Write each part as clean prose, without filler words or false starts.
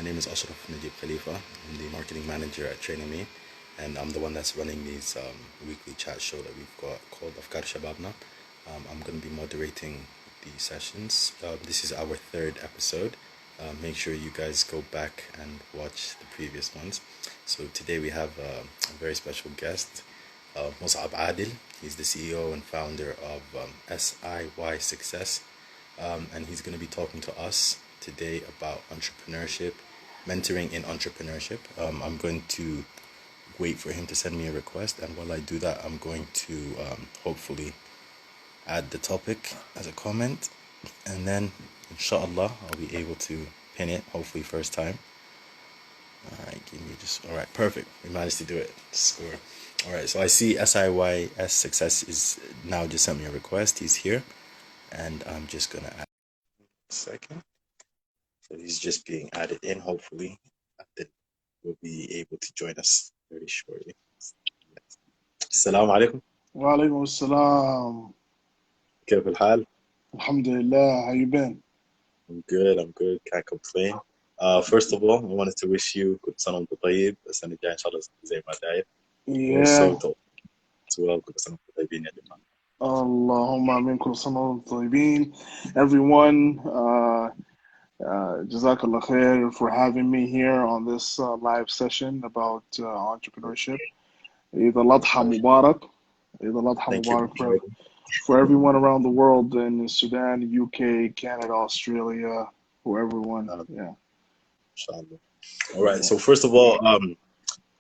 name is Ashraf Najib Khalifa. I'm the marketing manager at TrainMe, and I'm the one that's running these weekly chat show that we've got called Afkar Shabana. I'm going to be moderating the sessions. This is our third episode. Make sure you guys go back and watch the previous ones. So today we have a very special guest, Musab Adil. He's the CEO and founder of SIY Success, and he's going to be talking to us today about entrepreneurship, mentoring in entrepreneurship. I'm going to wait for him to send me a request, and while I do that, I'm going to hopefully add the topic as a comment, and then inshallah I'll be able to pin it, hopefully first time. All right, give me just, all right, perfect. We managed to do it. Score. All right, so I see SIYS Success is now just sent me a request. He's here, and I'm just gonna add a second. So he's just being added in. Hopefully, that will be able to join us very shortly. Assalamu alaikum. وعليكم السلام. كيف الحال? الحمد لله. How you been? I'm good. I'm good. Can't complain. First of all, I wanted to wish you كل سنة وأنت طيب. السنة الجاية إن شاء الله زي ما داير. Also, Yeah. as well, كل سنة وأنتم طيبين يا جماعة. اللهم آمين. كل سنة وانتم طيبين. Everyone, Jazakallah khair for having me here on this live session about entrepreneurship. Eid al-Adha Mubarak. Eid al-Adha Thank you. Mubarak for everyone around the world in Sudan, UK, Canada, Australia, for everyone. Yeah. Inshallah. All right. So first of all,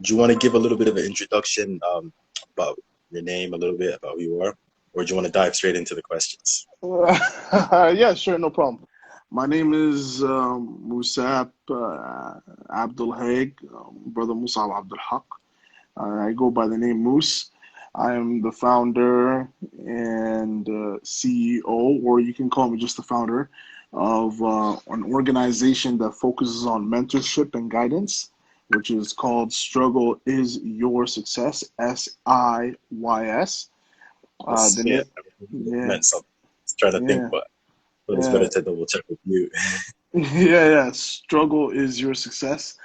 do you want to give a little bit of an introduction about your name, a little bit about who you are, or do you want to dive straight into the questions? Yeah, sure, no problem. My name is Musab Abdul Haig, brother Musab Abdul Haq. I go by the name Moose. I am the founder and CEO, or you can call me just the founder, of an organization that focuses on mentorship and guidance, which is called Struggle is Your Success, SIYS. That's, The yeah, name, yeah, meant something. I was trying to think, yeah, but it's better yeah, to double check with you. yeah. Struggle is your success.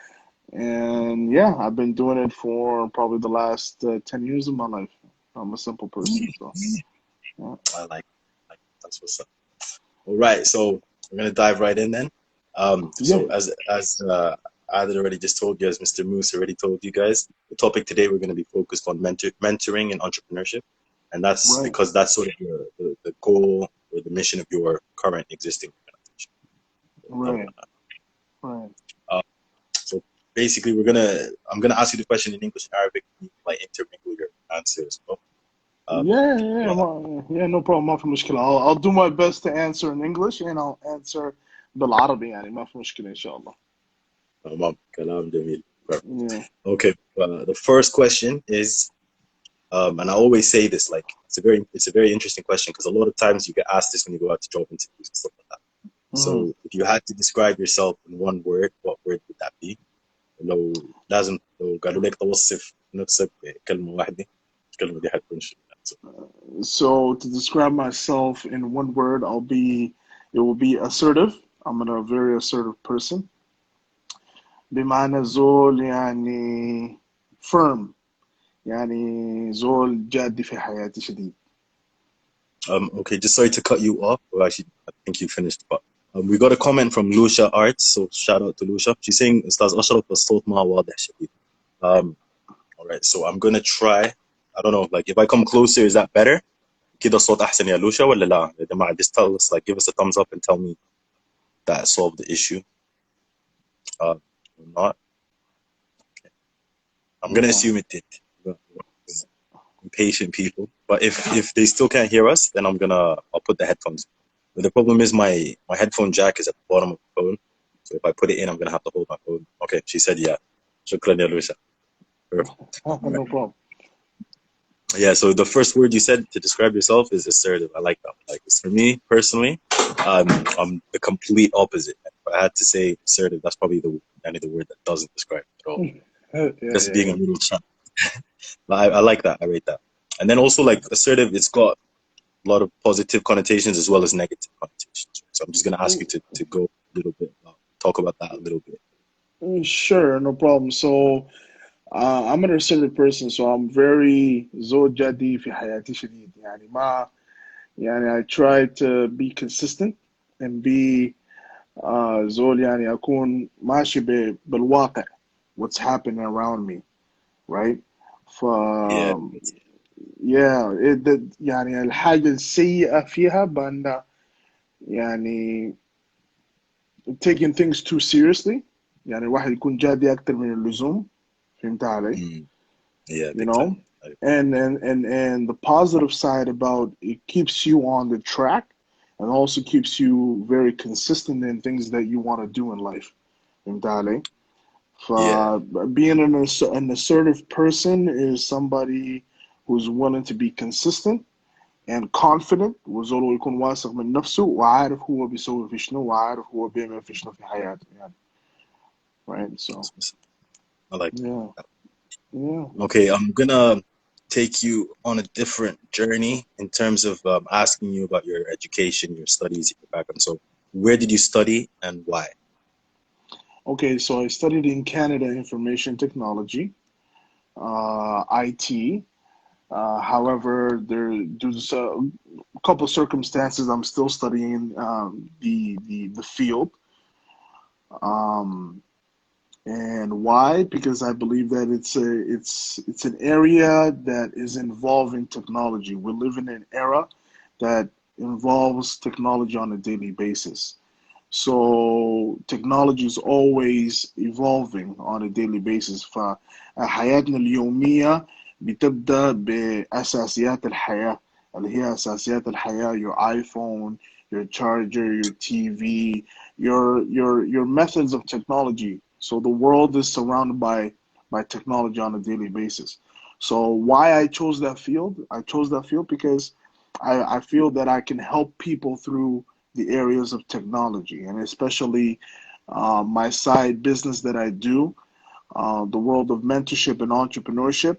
And yeah, I've been doing it for probably the last 10 years of my life. I'm a simple person, so yeah. I like that's what's up. All right, so we're gonna dive right in then. Yeah, So as Adil already just told you, as Mr. Moose already told you guys, the topic today we're gonna be focused on mentoring and entrepreneurship, and that's right, because that's sort of the goal or the mission of your current existing organization. right, right. So basically, I'm gonna ask you the question in English and Arabic, and you can, like intermingle your answers. Well, Yeah, yeah, well, yeah, no problem. ما في مشكلة. I'll do my best to answer in English and I'll answer بالعربي يعني ما في مشكلة إن شاء الله. كلام جميل. Yeah. Okay, the first question is, and I always say this, like it's a very interesting question because a lot of times you get asked this when you go out to job interviews and stuff like that. So Mhm. if you had to describe yourself in one word, what word would that be? لو قالوا لك توصف نفسك بكلمة واحدة، الكلمة دي حتكون شنو؟ So to describe myself in one word, it will be assertive. I'm a very assertive person. بمعنى زول يعني firm. يعني زول جادي في حياتي شديد. Okay, just sorry to cut you off. Well, actually, I think you finished, but we got a comment from Lucia Arts, so shout out to Lucia. She's saying أستاذ أشرف الصوت ما واضح شديد. All right, so I'm gonna try. I don't know, like if I come closer, is that better? كده الصوت أحسن يا لوشا ولا لا؟ يا جماعة, just tell us, like, give us a thumbs up and tell me that solved the issue. Or not. I'm gonna Yeah. assume it did. Impatient people, but if they still can't hear us, then I'll put the headphones. But the problem is my headphone jack is at the bottom of the phone, so if I put it in, I'm gonna have to hold my phone. Okay, she said yeah. شكرا يا لوشا. Perfect. All right. No problem. Yeah, so the first word you said to describe yourself is assertive. I like that. Like, for me personally, I'm the complete opposite. If I had to say assertive, that's probably the word that doesn't describe it at all. Yeah, Just yeah, being yeah. a little child. But I like that. I rate that. And then also, like, assertive, it's got a lot of positive connotations as well as negative connotations. So I'm just gonna ask you to go a little bit, talk about that a little bit. Sure, no problem. So, I'm an assertive person, so I'm very زول جدي في حياتي شديد. يعني ما يعني I try to be consistent and be زول يعني أكون ماشي بالواقع what's happening around me, right? ف Yeah. yeah يعني الحاجة السيئة فيها بأن يعني taking things too seriously. يعني الواحد يكون جادي أكتر من اللزوم. فهمت علي؟ Mm, yeah, You big time. know? And the positive side about it keeps you on the track and also keeps you very consistent in things that you want to do in life. فهمت علي؟ Yeah. Being an assertive person is somebody who's willing to be consistent and confident وزول يكون واثق من نفسه وعارف هو بيسوي في شنو وعارف هو بيعمل في شنو في حياته يعني. Right? So, I like yeah, that. yeah. Okay, I'm gonna take you on a different journey in terms of asking you about your education, your studies, your background. So, where did you study and why? Okay, so I studied in Canada information technology, IT. However, due to a couple of circumstances, I'm still studying the field. Um, and why? Because I believe that it's an area that is involving technology. We live in an era that involves technology on a daily basis. So technology is always evolving on a daily basis. فحياتنا اليومية بتبدأ بأساسيات الحياة اللي هي أساسيات الحياة your iPhone, your charger, your TV, your methods of technology. So the world is surrounded by technology on a daily basis. So why I chose that field? I chose that field because I feel that I can help people through the areas of technology and especially my side business that I do, the world of mentorship and entrepreneurship.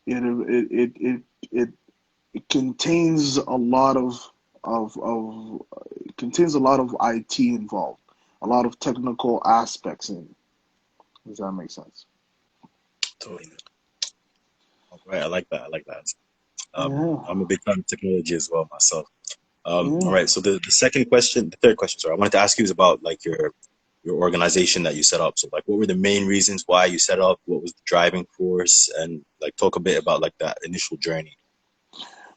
It it it it, it, it contains a lot of it contains a lot of IT involved, a lot of technical aspects in it. Does that make sense? Totally. All right, I like that. I like that. Yeah, I'm a big fan of technology as well myself. All yeah. right. So the second question, the third question, sorry, I wanted to ask you is about like your organization that you set up. So like, what were the main reasons why you set up? What was the driving force? And like, talk a bit about like that initial journey.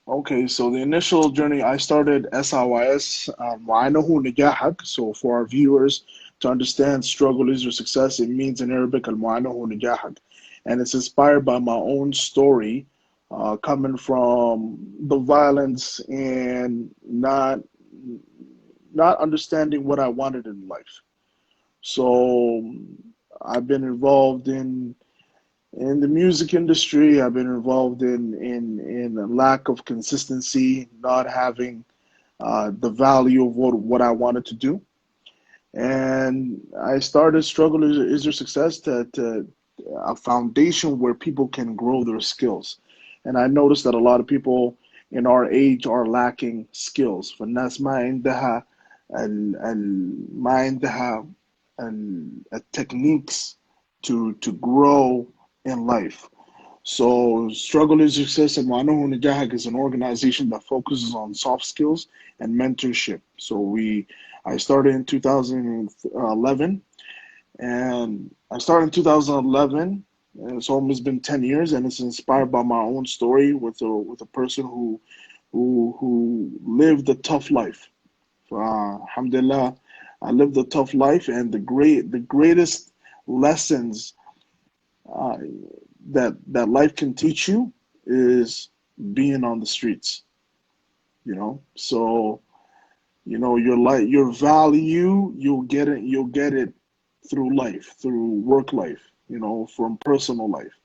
Okay, so the initial journey, I started SIYS, وعنه نجاحك. So for our viewers to understand struggle is your success, it means in Arabic, المعاناة نجاحك. And it's inspired by my own story, coming from the violence and not understanding what I wanted in life. So I've been involved in the music industry. I've been involved in a lack of consistency, not having the value of what I wanted to do. And I started Struggle is Your Success to a foundation where people can grow their skills. And I noticed that a lot of people in our age are lacking skills. فالناس ما عندها ما عندها techniques to grow in life. So, Struggle is Success and Manahu Najahak is an organization that focuses on soft skills and mentorship. I started in 2011, and I started in 2011, and it's almost been 10 years, and it's inspired by my own story with a person who lived a tough life. Alhamdulillah, I lived a tough life, and the greatest lessons uh, that life can teach you is being on the streets. So your value you'll get it through life, through work life, from personal life.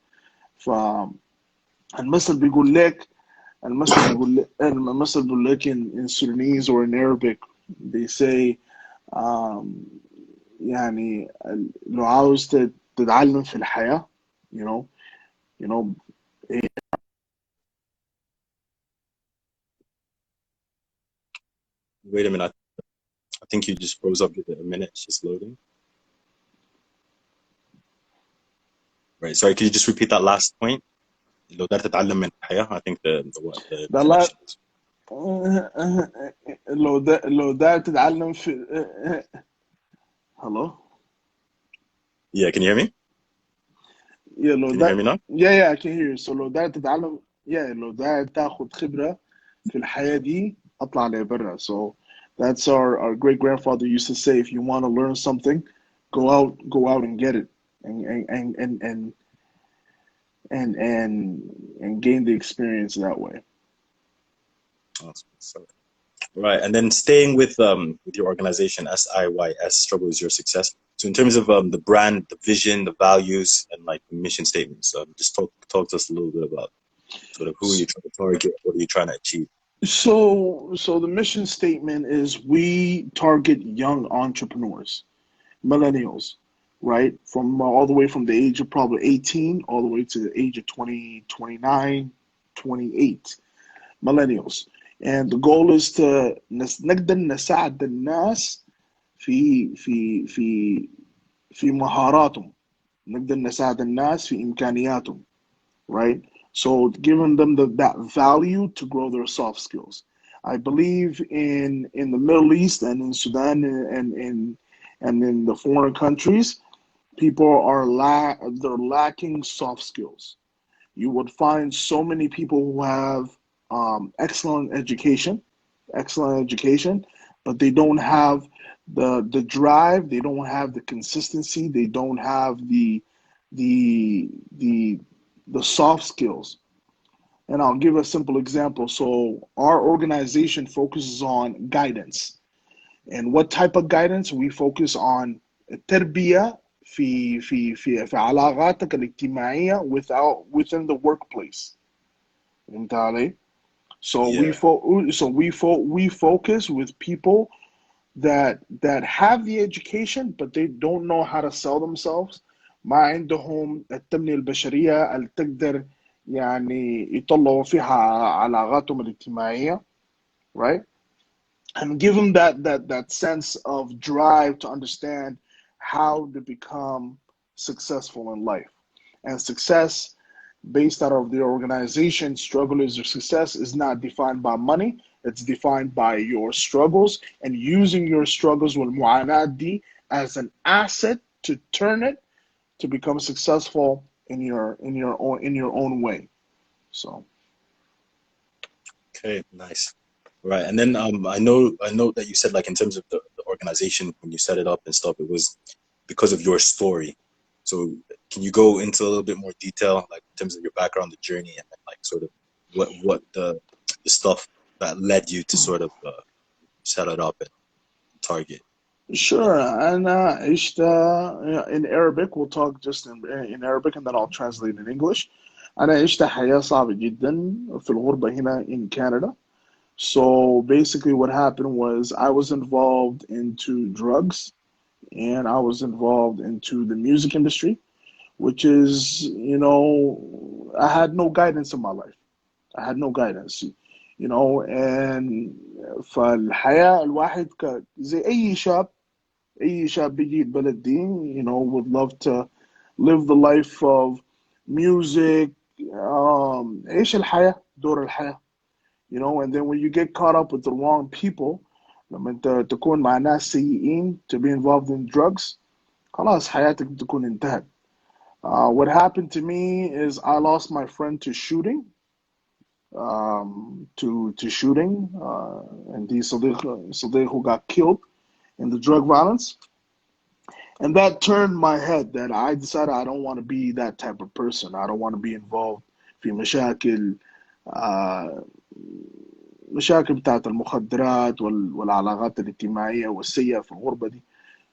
فالمثل بيقول لك المثل بيقول لك in Sudanese or in Arabic they say um, يعني لو عاوز تتعلم في الحياة you know you know Wait a minute. I think you just froze up. Give it a minute. It's just loading. Right. Sorry, could you just repeat that last point? لو قدرت تتعلم من الحياة. I think the The last connection is. لو ده تتعلم في hello. Yeah, can you hear me? Yeah, لو Can you hear ده me now? yeah, I can hear you. So لو ده تتعلم لو ده تاخد خبرة في الحياة دي اطلع لبرا. So that's our great grandfather used to say, if you want to learn something, go out and get it, and and and and and and, and, and gain the experience that way. Awesome. So, right, and then staying with your organization SIYS Struggle is Your Success. So in terms of the brand, the vision, the values, and like the mission statements, just talk to us a little bit about sort of who are you trying to target, what are you trying to achieve? So the mission statement is, we target young entrepreneurs, millennials, right? From all the way from the age of probably 18 all the way to the age of 20, 29, 28, millennials. And the goal is to نقدر نساعد الناس في في مهاراتهم، نقدر نساعد الناس في إمكانياتهم، right? So giving them that value to grow their soft skills. I believe in the Middle East and in Sudan and in the foreign countries, people are they're lacking soft skills. You would find so many people who have excellent education, but they don't have the drive, they don't have the consistency, they don't have the the the soft skills. And I'll give a simple example. So our organization focuses on guidance. And what type of guidance? We focus on التربية في علاقاتك الاجتماعية within the workplace. فهمت علي? So Yeah. we focus with people that have the education, but they don't know how to sell themselves. ما عندهم التنمية البشرية اللي تقدر يعني يطلعوا فيها علاقاتهم الاجتماعية, right? And give them that sense of drive to understand how to become successful in life. And success based out of the organization, struggle is your success, is not defined by money. It's defined by your struggles, and using your struggles with mu'anad as an asset to turn it to become successful in your own way. So Okay, nice. Right. And then I know that you said like in terms of the organization when you set it up and stuff, it was because of your story. So can you go into a little bit more detail, like in terms of your background, the journey, and then like sort of what the stuff that led you to sort of set it up and target? sure, and in Arabic. We'll talk just in Arabic, and then I'll translate in English. أنا عشت حياة صعبة جدا في الغربة هنا in Canada. So basically, what happened was I was involved into drugs, and I was involved into the music industry, which is, I had no guidance in my life. I had no guidance, and فالحياة الواحد زي أي شاب بيجي البلد دي, would love to live the life of music, عيش الحياة, دور الحياة, and then when you get caught up with the wrong people, لما انت تكون مع ناس سيئين, to be involved in drugs, خلاص حياتك تكون انتهت. What happened to me is I lost my friend to shooting, and the Sadiq who got killed in the drug violence. And that turned my head, that I decided I don't want to be that type of person. I don't want to be involved في مشاكل آه، مشاكل بتاعت المخدرات والعلاقات الاجتماعية والسيئة في الغربة دي.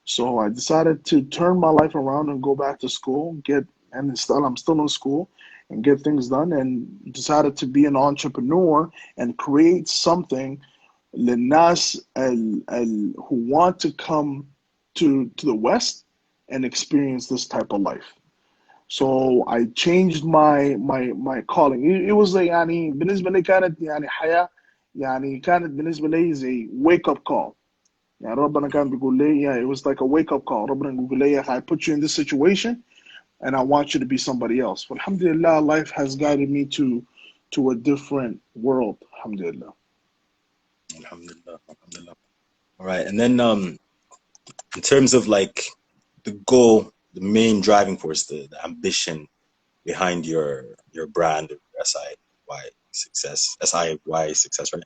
So I decided to turn my life around and go back to school, I'm still in school, and get things done, and decided to be an entrepreneur and create something للناس who want to come to the West and experience this type of life. So I changed my calling. It was like يعني بالنسبة لي كانت يعني حياة, يعني كانت بالنسبة لي زي wake up call. يعني ربنا كان بيقول لي, it was like a wake up call. ربنا بيقول لي, I put you in this situation, and I want you to be somebody else. But alhamdulillah, life has guided me to a different world. Alhamdulillah. Alhamdulillah, alhamdulillah. All right, and then in terms of like the goal, the main driving force, the ambition behind your brand, your SIY success, SIY success, right?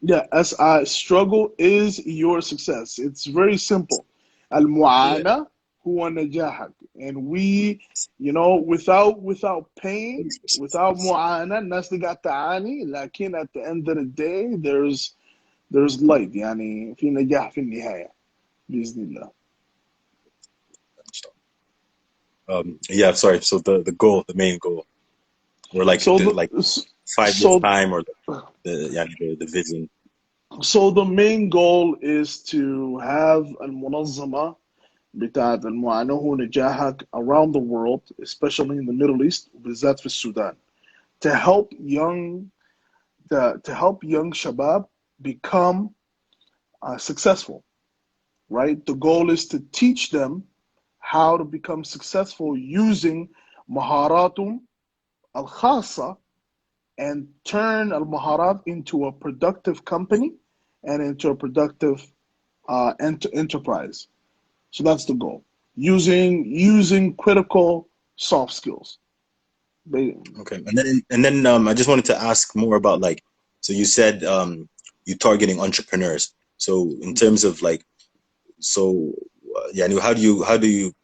Yeah, SI struggle is your success. It's very simple. Yeah. المعاناة هو نجاحك. And we, without pain, without معاناة, الناس اللي قاعد تعاني, لكن at the end of the day, there's light. يعني في نجاح في النهاية بإذن الله. Yeah, sorry. So the goal, the main goal, or like So the like 5 years so time, or the vision. so the main goal is to have المنظمة بتاعت المعاناة هو نجاحك around the world, especially in the Middle East, وبالذات في السودان, to help young shabab become successful, right? The goal is to teach them how to become successful using مهاراتهم الخاصة and turn al-maharat into a productive company and into a productive enterprise. So that's the goal. Using critical soft skills. Okay, and then I just wanted to ask more about like, so you said you targeting entrepreneurs. So in terms of like, so yeah, how do you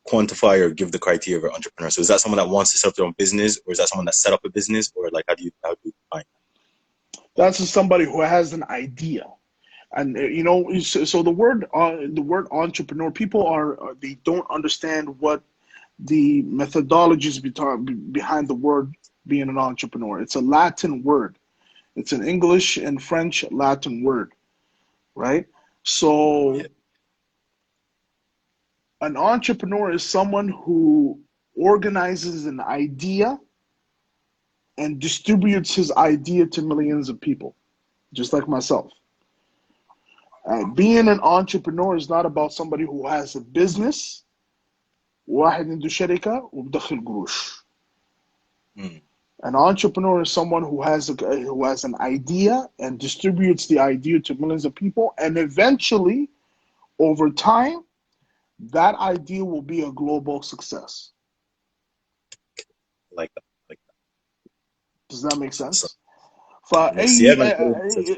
quantify or give the criteria of an entrepreneur? So is that someone that wants to set up their own business, or is that someone that set up a business, or like how do you define? That's just somebody who has an idea. And so the word entrepreneur, people they don't understand what the methodologies behind the word being an entrepreneur. It's a Latin word. It's an English and French Latin word, right? Yeah. So an entrepreneur is someone who organizes an idea and distributes his idea to millions of people, just like myself. Being an entrepreneur is not about somebody who has a business. واحد عنده شركة وبدخل قروش. Mm. An entrepreneur is someone who has an idea and distributes the idea to millions of people, and eventually, over time, that idea will be a global success. Like that, like Does that make that. So sense؟ yes, yeah, فأي man. Totally makes sense.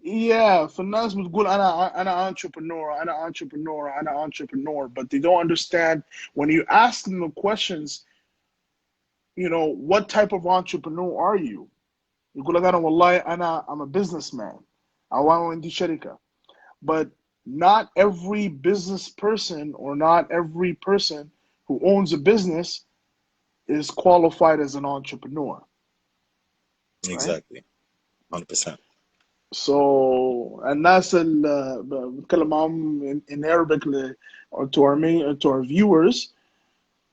yeah فالناس بتقول أنا entrepreneur أنا entrepreneur أنا entrepreneur, but they don't understand when you ask them the questions, what type of entrepreneur are you؟ يقول لك أنا والله I'm a businessman. أو أنا عندي شركة. But not every business person or not every person who owns a business is qualified as an entrepreneur, right? Exactly, 100%. So الناس اللي بتكلم معاهم in Arabic or to our viewers,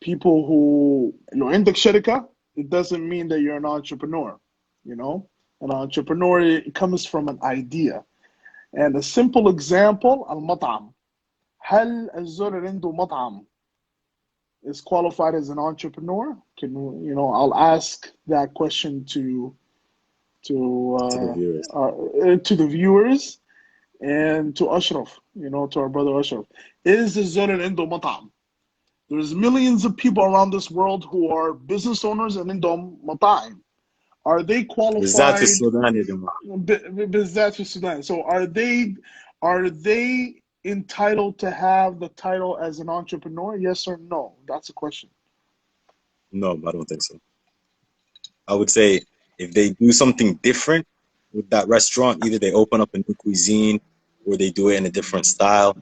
people who لو عندك شركة, it doesn't mean that you're an entrepreneur, you know? An entrepreneur, it comes from an idea. And a simple example, المطعم. هل الزول اللي عنده مطعم is qualified as an entrepreneur? I'll ask that question To the viewers. to the viewers and to Ashraf, to our brother Ashraf. Is the zone اللي عنده مطعم? There's millions of people around this world who are business owners and عندهم مطاعم. Are they بالذات في qualified? السودان يا جماعة. بالذات في Sudan. So are they entitled to have the title as an entrepreneur? Yes or no? That's a question. No, I don't think so. I would say if they do something different with that restaurant, either they open up a new cuisine or they do it in a different style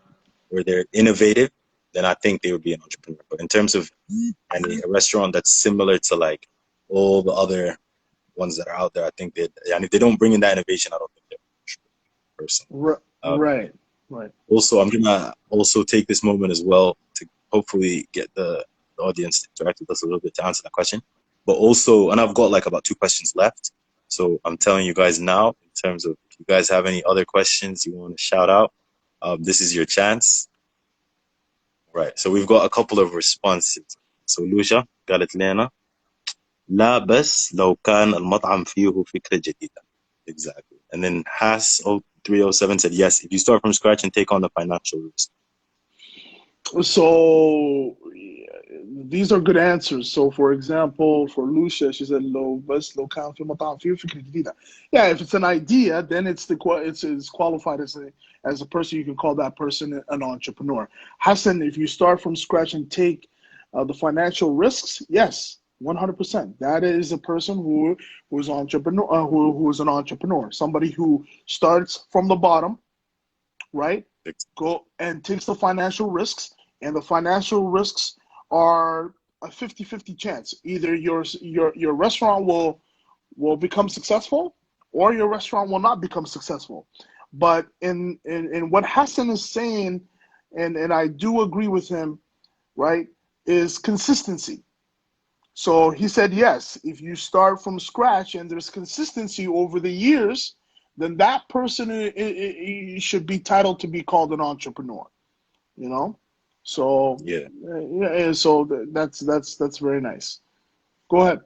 or they're innovative, then I think they would be an entrepreneur. But in terms of a restaurant that's similar to like all the other ones that are out there, I think and if they don't bring in that innovation, I don't think they're an entrepreneur person. Right, right. Also, I'm gonna also take this moment as well to hopefully get the audience to interact with us a little bit to answer that question. But also, and I've got like about 2 questions left. So I'm telling you guys now, in terms of if you guys have any other questions you want to shout out, this is your chance. Right. So we've got a couple of responses. So Lucia قالت لنا لا بس لو كان المطعم فيه فكرة جديدة. Exactly. And then Has 0307 said, yes, if you start from scratch and take on the financial risk. So these are good answers. So for example, for Lucia, she said low bus low count في مطعم فيه فكرة جديدة. Yeah, if it's an idea, then it's qualified as a person. You can call that person an entrepreneur. Hassan, if you start from scratch and take the financial risks, yes, 100%. That is a person who's entrepreneur who is an entrepreneur. Somebody who starts from the bottom, right? Go and takes the financial risks, and the financial risks are a 50-50 chance. Either your restaurant will become successful, or your restaurant will not become successful. But in what Hassan is saying, and I do agree with him, right, is consistency. So he said, yes, if you start from scratch and there's consistency over the years, then that person should be titled to be called an entrepreneur. You know, so Yeah. yeah, so that's very nice. Go ahead.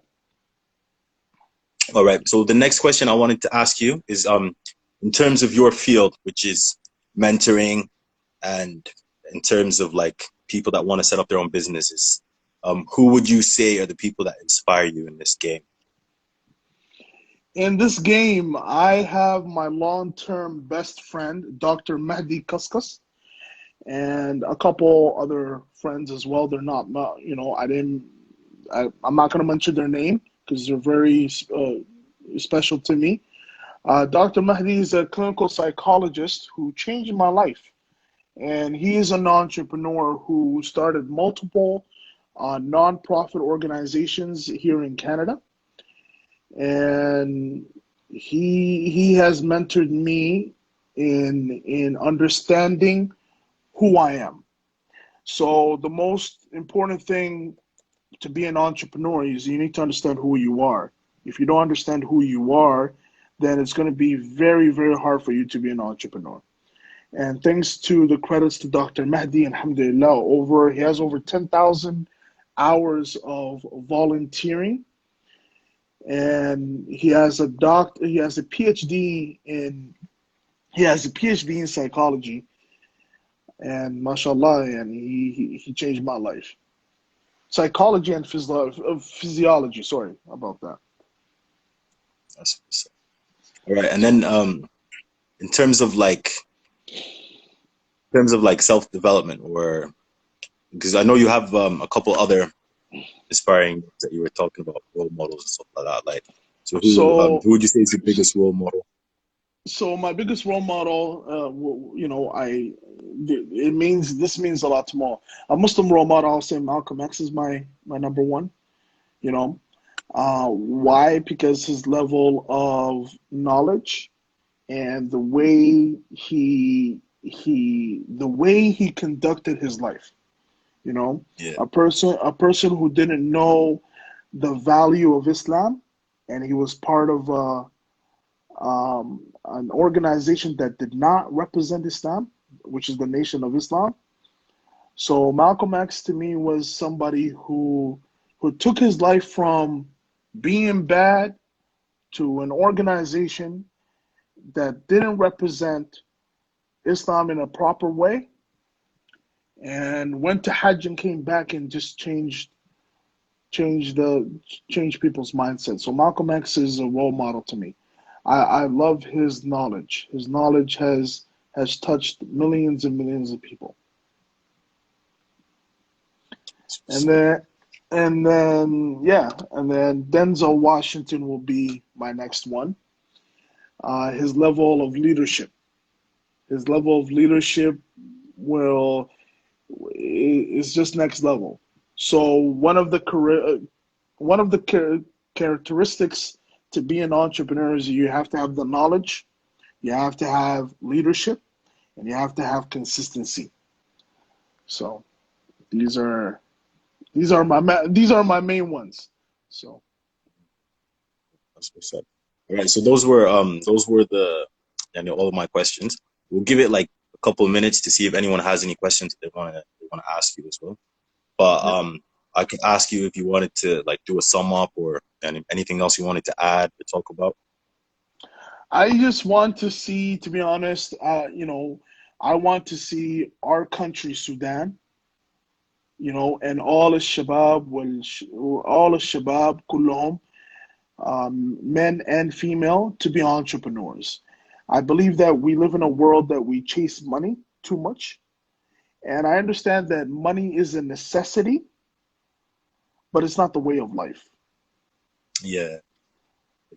All right. So the next question I wanted to ask you is in terms of your field, which is mentoring, and in terms of like people that want to set up their own businesses, who would you say are the people that inspire you in this game? In this game, I have my long-term best friend, Dr. Mahdi Kaskas, and a couple other friends as well. They're not I'm not going to mention their name because they're very special to me. Dr. Mahdi is a clinical psychologist who changed my life. And he is an entrepreneur who started multiple nonprofit organizations here in Canada. And he has mentored me in understanding who I am. So the most important thing to be an entrepreneur is you need to understand who you are. If you don't understand who you are, then it's going to be very, very hard for you to be an entrepreneur. And thanks to the credits to Dr. Mahdi, alhamdulillah, he has over 10,000 hours of volunteering, and he has a PhD in psychology, and mashallah, and he changed my life. Psychology and physiology. Sorry about that. That's what's up. All right. And then in terms of like self-development, or because I know you have a couple other inspiring that you were talking about, role models and stuff like that. Like, so So who would you say is your biggest role model? So my biggest role model, this means a lot to me. A Muslim role model, I'll say Malcolm X is my number one. You know, why? Because his level of knowledge and the way he conducted his life. You know, Yeah. a person who didn't know the value of Islam, and he was part of an organization that did not represent Islam, which is the Nation of Islam. So Malcolm X to me was somebody who took his life from being bad to an organization that didn't represent Islam in a proper way, and went to Hajj and came back and just changed people's mindset. So Malcolm X is a role model to me. I love his knowledge. His knowledge has touched millions and millions of people. And then Denzel Washington will be my next one. His level of leadership. His level of leadership will is just next level. So one of the characteristics to be an entrepreneur is you have to have the knowledge, you have to have leadership, and you have to have consistency. So these are my main ones. So That's what's up. All right. So those were the all of my questions. We'll give it like a couple of minutes to see if anyone has any questions that they want to ask you as well. But yeah. I could ask you if you wanted to like do a sum up or anything else you wanted to add or talk about. I just want to see, to be honest, I want to see our country, Sudan, and all the shabab, كلهم, men and female, to be entrepreneurs. I believe that we live in a world that we chase money too much. And I understand that money is a necessity, but it's not the way of life. Yeah,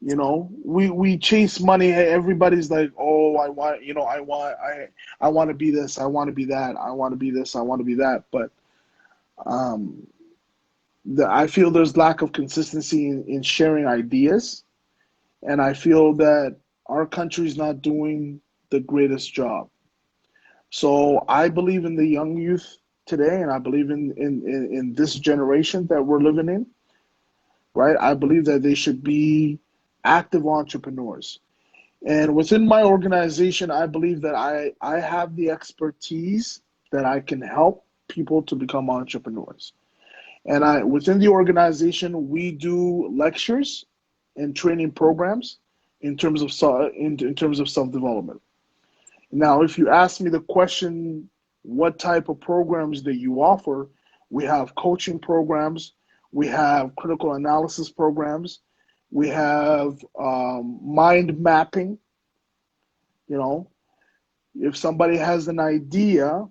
We chase money. Hey, everybody's like, oh, I want, I want to be this, I want to be that, I want to be this, I want to be that. But um, I feel there's lack of consistency in sharing ideas, and I feel that our country's not doing the greatest job. So I believe in the young youth today, and I believe in this generation that we're living in, right? I believe that they should be active entrepreneurs. And within my organization, I believe that I have the expertise that I can help people to become entrepreneurs. And within the organization, we do lectures and training programs in terms of self-development. Now, if you ask me the question, what type of programs that you offer, we have coaching programs, we have critical analysis programs, we have mind mapping. You know, if somebody has an idea,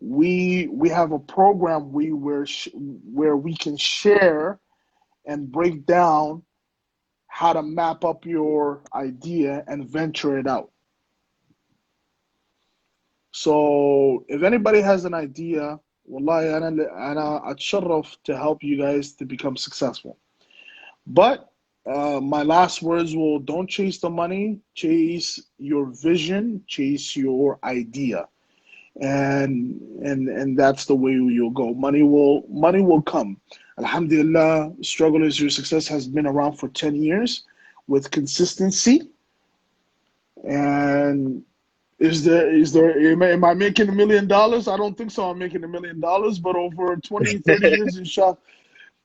we have a program where we can share and break down how to map up your idea and venture it out. So if anybody has an idea, wallahi, أنا أتشرف to help you guys to become successful. But my last words will: don't chase the money, chase your vision, chase your idea, and that's the way you'll go. Money will come. Alhamdulillah, struggle is your success has been around for 10 years with consistency. And am I making $1 million? I don't think so. I'm making $1 million, but over 20, 30 years, inshallah,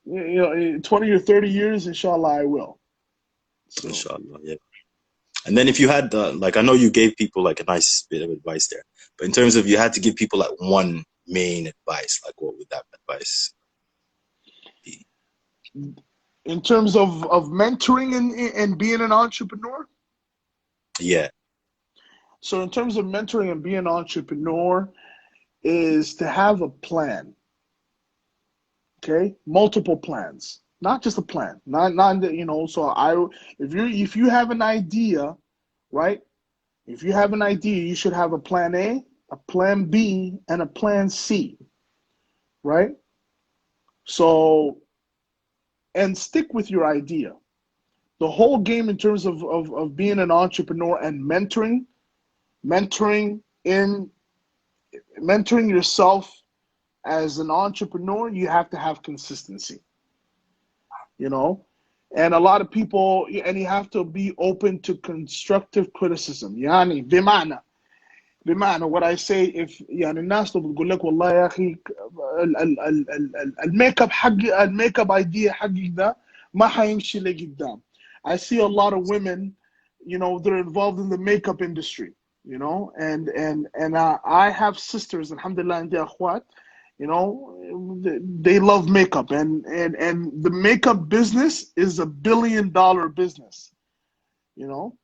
20 or 30 years, inshallah, I will. So, inshallah. Yeah. And then if you had like I know you gave people like a nice bit of advice there, but in terms of you had to give people like one main advice, like what would that advice be? in terms of mentoring and being an entrepreneur, Yeah. so in terms of mentoring and being an entrepreneur, is to have a plan. Okay, multiple plans, not just a plan. Not. So if you have an idea, right? If you have an idea, you should have a plan A, a plan B, and a plan C, right? So, and stick with your idea. The whole game in terms of being an entrepreneur and mentoring in mentoring yourself as an entrepreneur, you have to have consistency, you know? And a lot of people, and you have to be open to constructive criticism. يعني بمعنى what I say, if يعني الناس لو بتقول لك والله يا اخي الميك اب idea حقك ده ما حيمشي لقدام. I see a lot of women, they're involved in the makeup industry, and I have sisters, alhamdulillah, عندي اخوات, they love makeup, and the makeup business is $1 billion business, you know.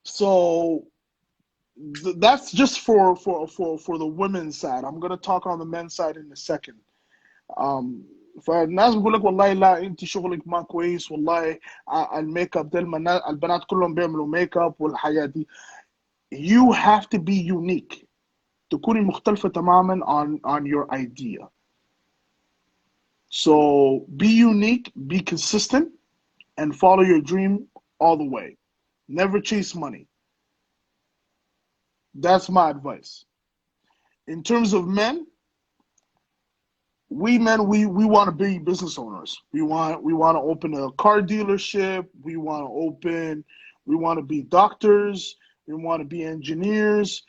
So that's just for the women's side. I'm gonna talk on the men's side in a second. Um, فالناس بقول لك والله لا انت شغلك ما كويس والله. الميك اب ده البنات كلهم بيعملوا ميك اب والحياة دي. You have to be unique. تكوني مختلفة تماما on your idea. So be unique, be consistent, and follow your dream all the way. Never chase money. That's my advice. In terms of men, we want to be business owners. We want to open a car dealership. We want to be doctors. We want to be engineers.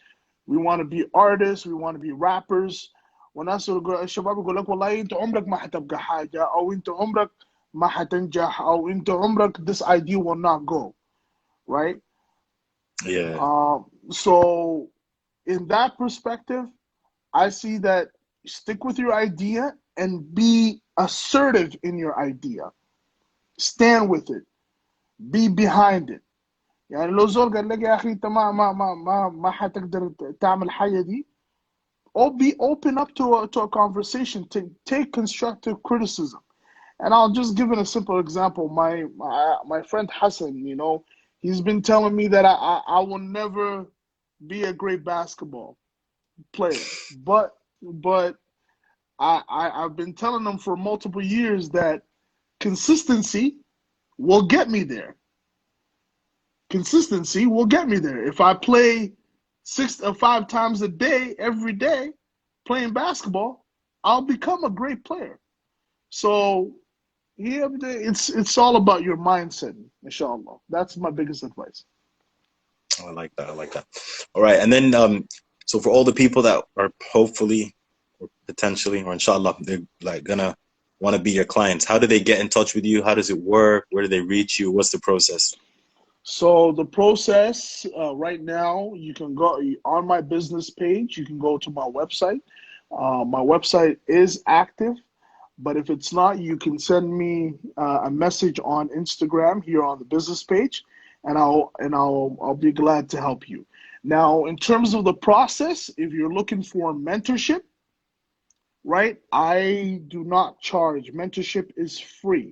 We want to be artists. We want to be rappers. وناس الشباب يقول لك والله انت عمرك ما حتبقى حاجه، او انت عمرك ما حتنجح، او انت عمرك this idea will not go, right? Yeah. So in that perspective, I see that stick with your idea and be assertive in your idea. Stand with it. Be behind it. يعني لو زول قال لك يا اخي انت ما حتقدر تعمل حاجه دي، or be open up to a conversation, to take constructive criticism. And I'll just give it a simple example. My friend Hassan, he's been telling me that I will never be a great basketball player, but I've been telling him for multiple years that consistency will get me there. Consistency will get me there. If I play 6 or 5 times a day, every day, playing basketball, I'll become a great player. So yeah, it's all about your mindset, inshallah. That's my biggest advice. I like that. I like that. All right. And then, so for all the people that are hopefully or potentially or inshallah, they're like gonna want to be your clients, how do they get in touch with you? How does it work? Where do they reach you? What's the process? So the process right now, you can go on my business page. You can go to my website. My website is active, but if it's not, you can send me a message on Instagram here on the business page, and I'll be glad to help you. Now, in terms of the process, if you're looking for mentorship, right? I do not charge. Mentorship is free,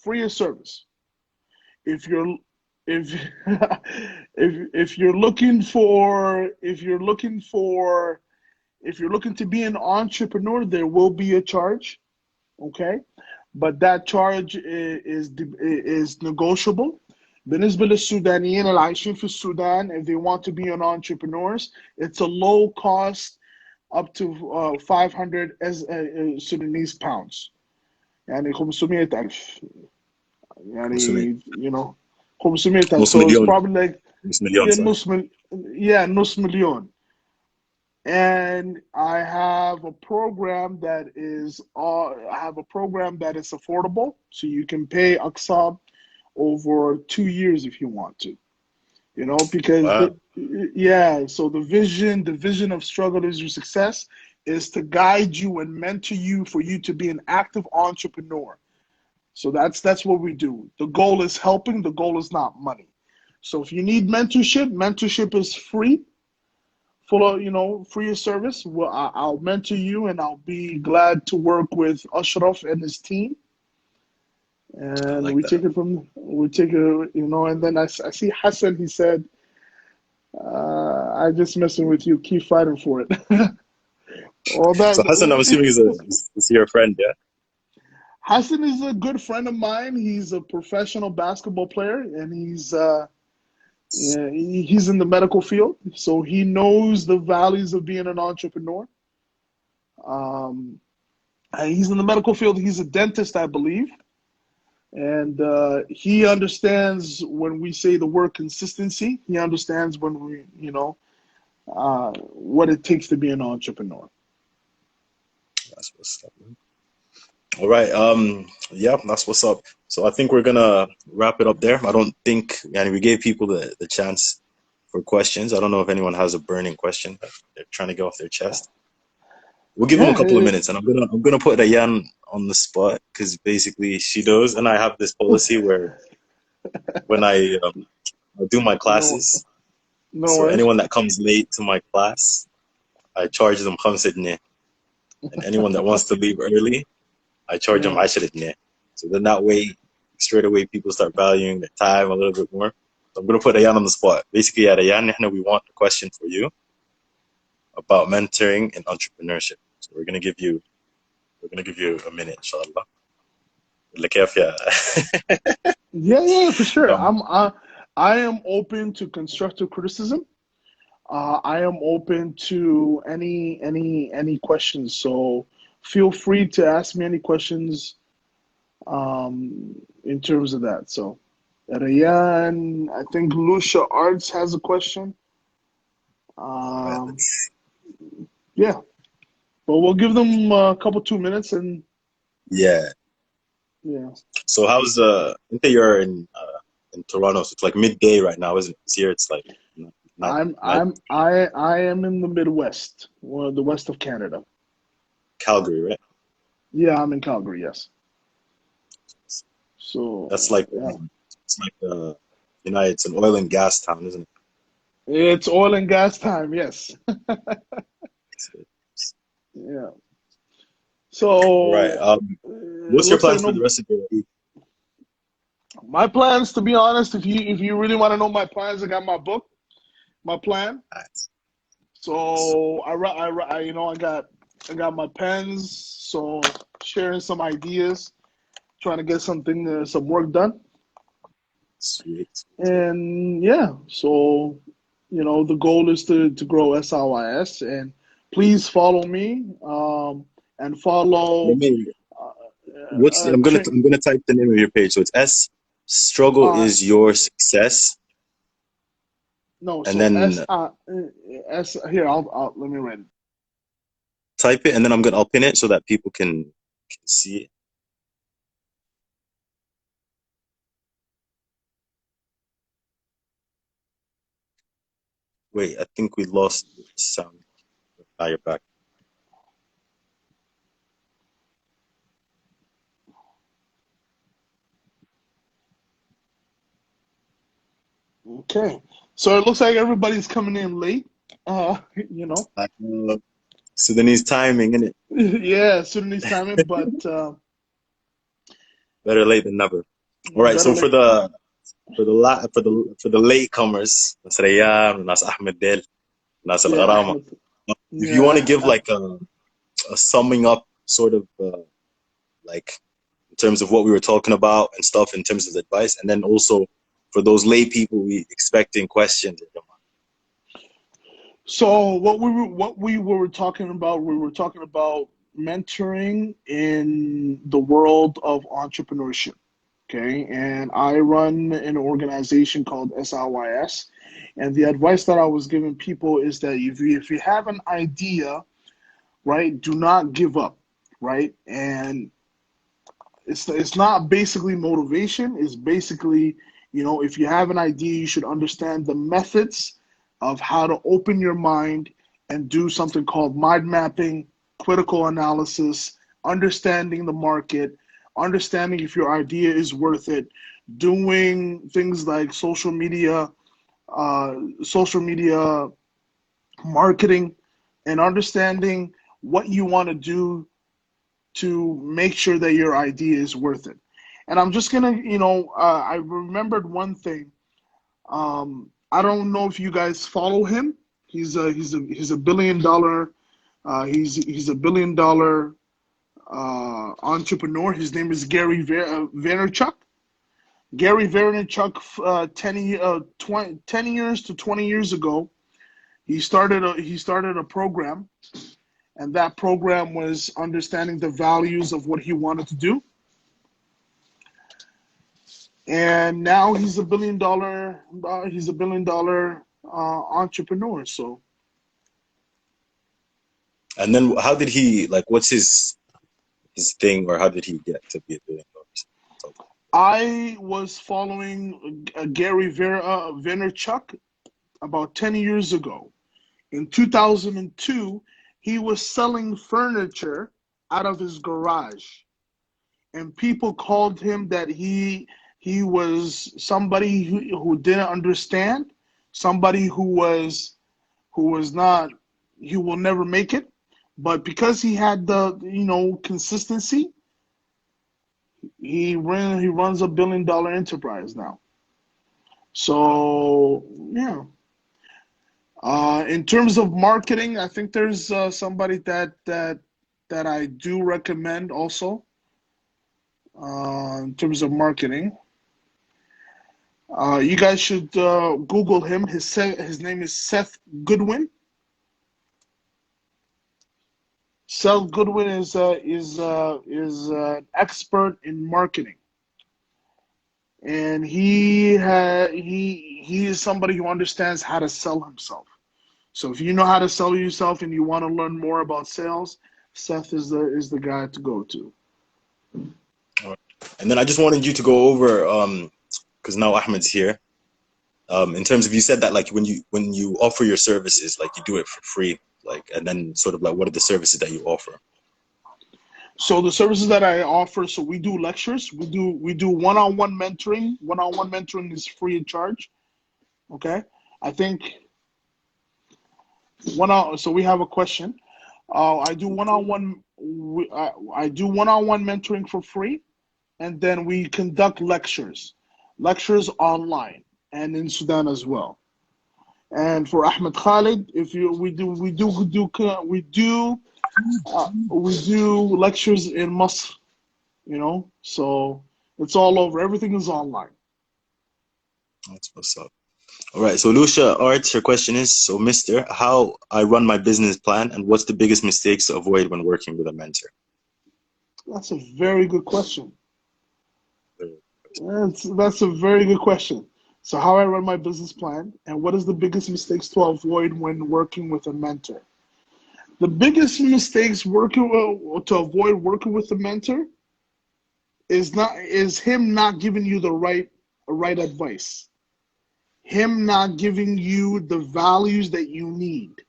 free of service. If you're if if you're looking for if you're looking to be an entrepreneur, there will be a charge, okay? But that charge is negotiable. بالنسبة للسودانيين اللي عايشين في السودان, if they want to be an entrepreneurs, it's a low cost up to 500 as Sudanese pounds. يعني 500,000. يعني 500,000. نص So it's مليون. probably like نص مليون, yeah, sorry. نص مليون. And I have a program that is affordable, so you can pay Aksab over 2 years if you want to. Because Wow. yeah, so the vision of Struggle is Your Success is to guide you and mentor you for you to be an active entrepreneur. So that's what we do. The goal is helping, the goal is not money. So if you need mentorship is free, full of, free of service. Well, I'll mentor you, and I'll be glad to work with Ashraf and his team. I And like we that. take it and then I see Hassan, he said, I just messing with you, keep fighting for it. All So Hassan, I'm assuming is he your friend, yeah? Hassan is a good friend of mine. He's a professional basketball player, and yeah, he's in the medical field, so he knows the values of being an entrepreneur. Um, he's in the medical field. He's a dentist, I believe, and he understands when we say the word consistency. He understands when what it takes to be an entrepreneur. That's what's up, man. All right. Yeah, that's what's up. So I think we're gonna wrap it up there. I don't think, and we gave people the chance for questions. I don't know if anyone has a burning question that they're trying to get off their chest. We'll give them a Yeah, couple of minutes, and I'm gonna put Rayan on the spot because basically she knows, and I have this policy where when I do my no, classes, no so worries. anyone that comes late to my class, I charge them 5 جنيه, and anyone that wants to leave early, I charge them Yeah, 10 جنيه. So then that way, straight away, people start valuing their time a little bit more. So I'm gonna put Rayan on the spot. Basically, at Rayan, we want a question for you about mentoring and entrepreneurship. So we're gonna give you a minute, inshallah. Like, yeah. yeah, for sure. um, I am open to constructive criticism. I am open to any questions. So feel free to ask me any questions in terms of that. So Rayan, I think Lucia Arts has a question. right, Um, yeah. But we'll give them a couple 2 minutes and Yeah. yeah. So how's I think you're in Toronto, so it's like midday right now, isn't it? It's here it's like not night. I am in the Midwest, or the west of Canada. Calgary, right? Yeah, I'm in Calgary, yes. So That's like yeah. it's like it's an oil and gas town, isn't It's oil and gas time, yes. it? Yeah. All right. So it What's your looks like plans for the no. rest of your week? My plans, to be honest, if you really want to know my plans, I got my book, my plan. Nice. So I got my pens. So sharing some ideas, trying to get some work done, Sweet. and yeah. So the goal is to grow SLIS, and please follow me, and Let follow me. What's train. I'm gonna type the name of your page. So it's S. Struggle Uh, is your success, no, and so then S here. I'll let me write it. type it, and then I'll pin it so that people can see it. Wait, I think we lost the sound. Now you're back. Okay. So it looks like everybody's coming in late. Uh, you know, Uh, Sudanese timing, innit? yeah, Sudanese timing, but Better late than never. All right. better So late. for the latecomers, Nas Rayyan, Nas Ahmed Del, Nas Al Yeah, Gharama. Ahmed. If you want to Yeah, give like a summing up sort of like in terms of what we were talking about and stuff in terms of advice, and then also for those lay people we expecting questions. so we were talking about mentoring in the world of entrepreneurship. Okay, and I run an organization called SLYS, and the advice that I was giving people is that if you have an idea, right, do not give up, right, and it's not basically motivation. It's basically, if you have an idea, you should understand the methods of how to open your mind and do something called mind mapping, critical analysis, understanding the market, understanding if your idea is worth it, doing things like social media marketing, and understanding what you want to do to make sure that your idea is worth it. And I'm just gonna, I remembered one thing. I don't know if you guys follow him. He's a he's a billion dollar entrepreneur. His name is Gary Vaynerchuk. Gary Vaynerchuk, 10 years to 20 years ago, he started a program, and that program was understanding the values of what he wanted to do. And now he's a billion dollar entrepreneur. So And then how did he like? What's his thing, or how did he get to be $1 billion? So, I was following Gary Vaynerchuk about 10 years ago. In 2002, he was selling furniture out of his garage, and people called him that he was somebody who didn't understand, somebody who was not, he will never make it. But because he had the consistency, he runs a billion dollar enterprise now. So yeah. In terms of marketing, I think there's somebody that I do recommend also. In terms of marketing, you guys should Google him. His name is Seth Goodwin. Seth Goodwin is an expert in marketing, and he is somebody who understands how to sell himself. So if you know how to sell yourself and you want to learn more about sales, Seth is the guy to go to. All right. And then I just wanted you to go over, because now Ahmed's here. In terms of, you said that like when you offer your services, like you do it for free, like, and then sort of like what are the services that you offer? So the services that I offer, so we do lectures, we do one-on-one mentoring. One-on-one mentoring is free of charge. Okay, I think so we have a question. I do one-on-one. I do one-on-one mentoring for free, and then we conduct lectures online and in Sudan as well. And for Ahmed Khalid, if you we do lectures in Masr, so it's all over. Everything is online. That's what's up. All right. So Lucia Arts, her question is, so Mister, how I run my business plan and what's the biggest mistakes to avoid when working with a mentor? That's a very good question. That's a very good question. So how I run my business plan and what is the biggest mistakes to avoid when working with a mentor? The biggest mistakes to avoid working with a mentor is him not giving you the right advice. Him not giving you the values that you need.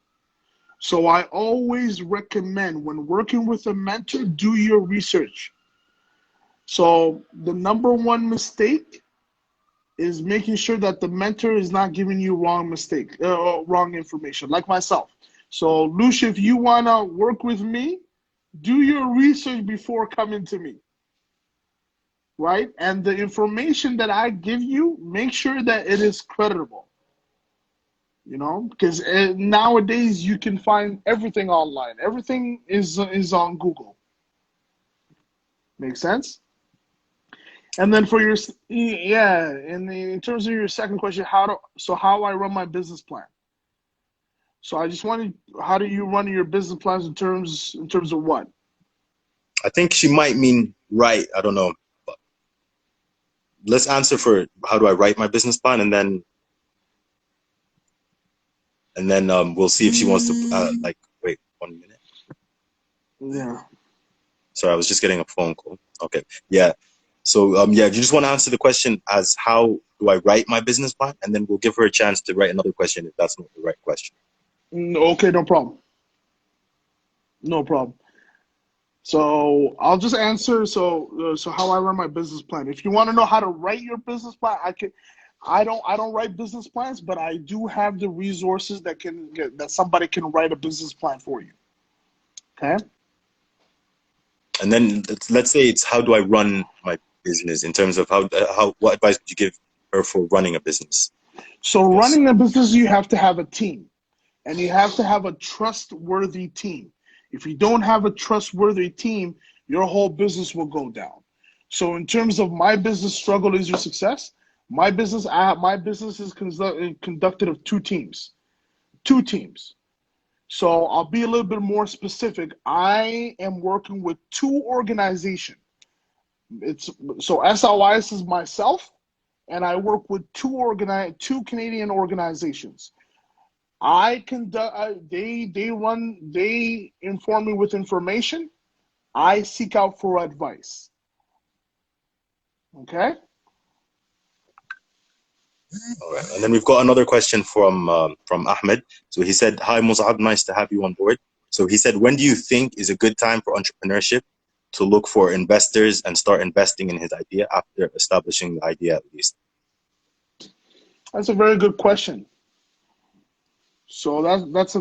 So I always recommend when working with a mentor, do your research. So the number one mistake is making sure that the mentor is not giving you wrong information, like myself. So Lucia, if you want to work with me, do your research before coming to me, right? And the information that I give you, make sure that it is credible, because nowadays you can find everything online. Everything is on Google. Make sense? And then for your yeah, in terms of your second question, how I run my business plan. So I just wanted, how do you run your business plans in terms of what? I think she might mean right. I don't know. But let's answer for how do I write my business plan, and then we'll see if she wants to like wait 1 minute. Yeah. Sorry, I was just getting a phone call. Okay. Yeah. So yeah, you just want to answer the question as how do I write my business plan, and then we'll give her a chance to write another question if that's not the right question. Okay, no problem. No problem. So I'll just answer. So how I run my business plan. If you want to know how to write your business plan, I can. I don't write business plans, but I do have the resources that somebody can write a business plan for you. Okay. And then let's say it's how do I run my business in terms of how what advice would you give her for running a business? So Yes. running a business, you have to have a team, and you have to have a trustworthy team. If you don't have a trustworthy team, your whole business will go down. So in terms of my business struggle is your success, my business is conducted of two teams. Two teams. So I'll be a little bit more specific. I am working with two organizations. It's so SLIS is myself, and I work with two Canadian organizations. I conduct. They inform me with information. I seek out for advice. Okay. All right. And then we've got another question from Ahmed. So he said, "Hi Musab, nice to have you on board." So he said, "When do you think is a good time for entrepreneurship to look for investors and start investing in his idea after establishing the idea at least?" That's a very good question. So that's a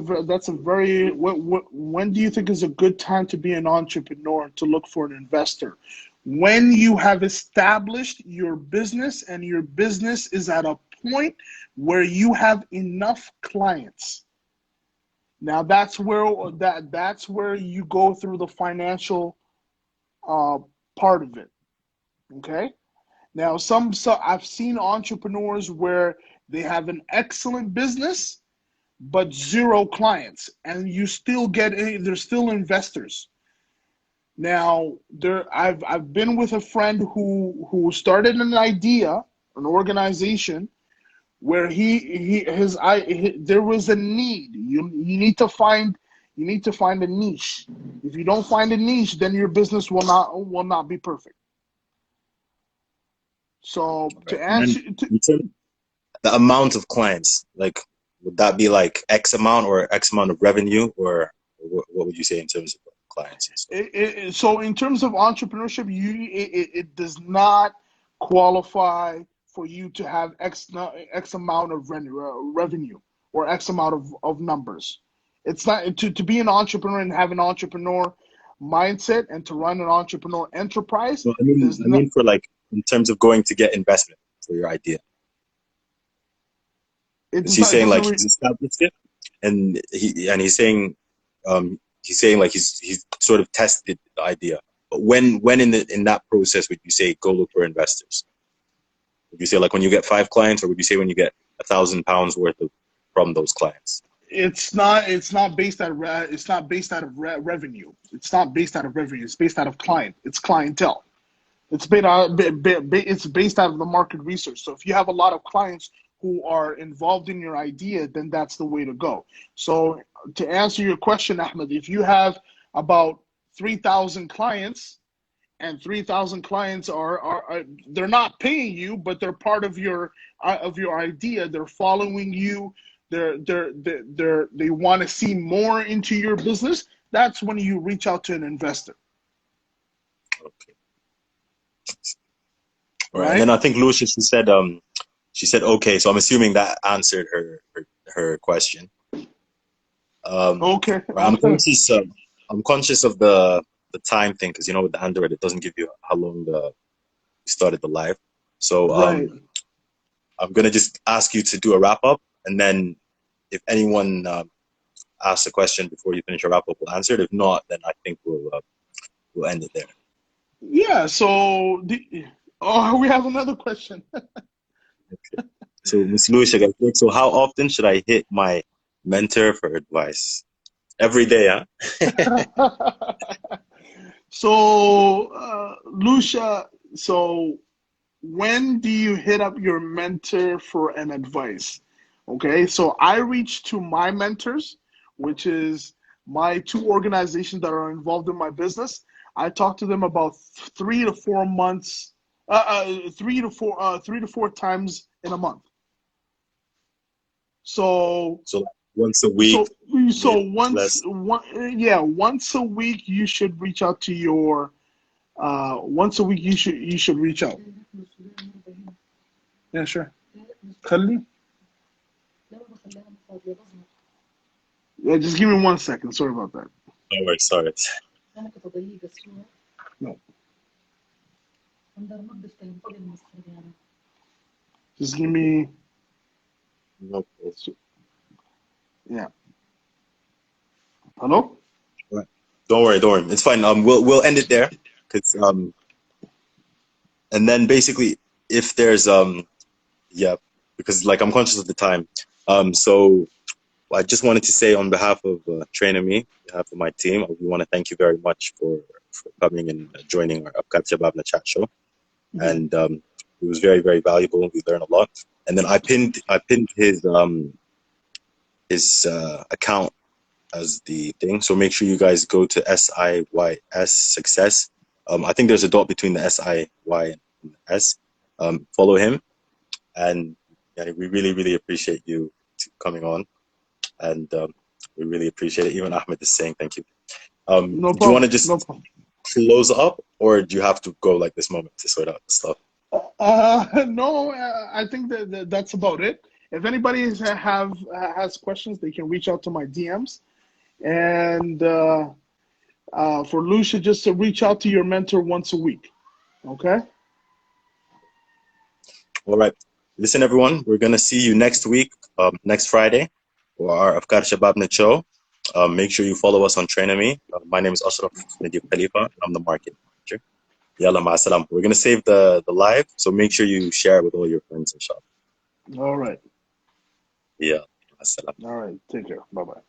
very when do you think is a good time to be an entrepreneur to look for an investor? When you have established your business and your business is at a point where you have enough clients. Now that's where you go through the financial uh, part of it. Okay. Now so I've seen entrepreneurs where they have an excellent business but zero clients, and you still get there's still investors. Now I've been with a friend who started an idea, an organization where there was a need. You need to find You need to find a niche. If you don't find a niche, then your business will not be perfect. So Right. to And then answer to, in terms the amount of clients, like would that be like X amount or X amount of revenue, or what would you say in terms of clients and stuff? so in terms of entrepreneurship, it does not qualify for you to have X amount of revenue or X amount of numbers. It's not to be an entrepreneur and have an entrepreneur mindset and to run an entrepreneur enterprise. No, There's I not. mean for like in terms of going to get investment for your idea. It Is does he not. It saying doesn't. like he's established it, and he's saying like he's sort of tested the idea. But when in that process would you say go look for investors? Would you say like when you get 5 clients, or would you say when you get £1,000 worth of from those clients? It's not. It's not based out of. It's not based out of revenue. It's not based out of revenue. It's based out of client. It's clientele. It's based out of the market research. So if you have a lot of clients who are involved in your idea, then that's the way to go. So to answer your question, Ahmed, if you have about 3,000 clients and 3,000 clients are they're not paying you, but they're part of your idea. They're following you. They want to see more into your business. That's when you reach out to an investor, Okay. All right. And then right? I think Lucia, she said okay. So I'm assuming that answered her question. Okay. Right, I'm conscious of the time thing because with the Android it doesn't give you how long you started the live. So Right. I'm gonna just ask you to do a wrap up, and then if anyone asks a question before you finish your wrap up, we'll answer it. If not, then I think we'll end it there. Yeah. So, we have another question. So Ms. Lucia, so how often should I hit my mentor for advice? Every day, huh? So, Lucia, so when do you hit up your mentor for an advice? Okay, so I reach to my mentors, which is my two organizations that are involved in my business. I talk to them about 3 to 4 months, 3 to 4 times in a month. So So like once a week, So so maybe less. once a week you should reach out to your once a week you should reach out. Yeah, sure. خلي. Yeah, just give me 1 second. Sorry about that. No worries, sorry. No, just give me. No, Yeah. Hello. right. Don't worry, don't worry. It's fine. We'll end it there, because and then basically if there's yeah, because like I'm conscious of the time. So I just wanted to say on behalf of TrainerMe, on behalf of my team, we want to thank you very much for coming and joining our Afkar Shabana chat show. Mhm. And it was very, very valuable. We learned a lot. And then I pinned his account as the thing. So make sure you guys go to SIYS Success. I think there's a dot between the SIY and the S. Follow him, and yeah, we really, really appreciate you coming on, and we really appreciate it. Even Ahmed is saying thank you. No Do you want to problem. No just problem. close up, or do you have to go like this moment to sort out the stuff? No, I think that's about it. If anybody has questions, they can reach out to my DMs. And for Lucia, just to reach out to your mentor once a week. Okay? All right. Listen, everyone, we're going to see you next week, next Friday, for our Afkar Shabana show. Make sure you follow us on TrainerMe. My name is Ashraf Nadeem Khalifa, and I'm the market manager. Yalla ma'asalam. We're going to save the live, so make sure you share it with all your friends, inshallah. All right. Yeah. Ma'asalam. All right. Take care. Bye bye.